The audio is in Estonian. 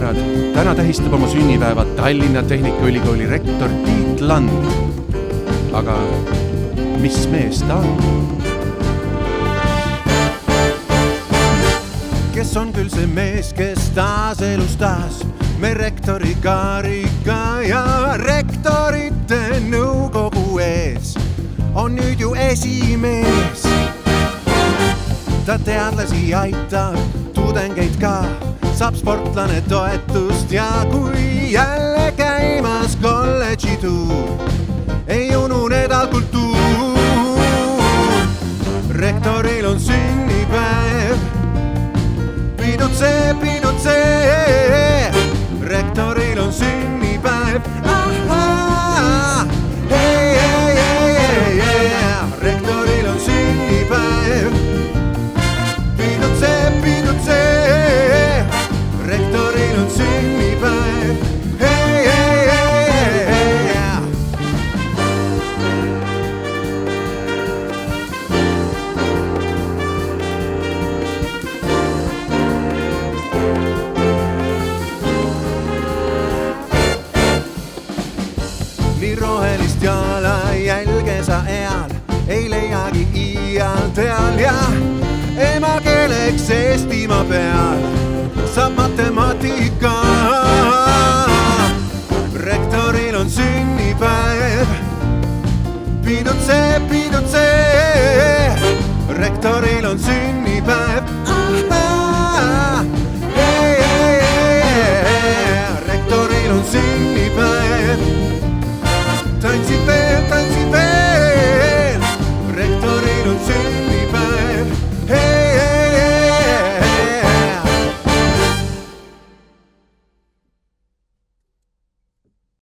sõbrad, täna tähistab oma sünnipäeva Tallinna Tehnikaülikooli rektor Tiit Land. Aga mis mees ta on? Kes on küll see mees, kes taas elustas me rektori kaariga ja rektorite nõukogu ees on nüüd ju esimees. Ta teadlasi aitab, tudengeid ka, saab sportlane toetust ja kui jälle käimas kolledži tuur, ei ununeda kultuur. Rektoril on sünnipäev, pidutsee, rektoril on sünnipäev. Rektoril on sünnipäev, pidutsee, rektoril on sünnipäev. Nii rohelist jalajälge sa eal ei leiagi iial teal ja emakeeleks Eestimaa peal saab matemaatika. Rektoril on sünnipäev, pidutsee.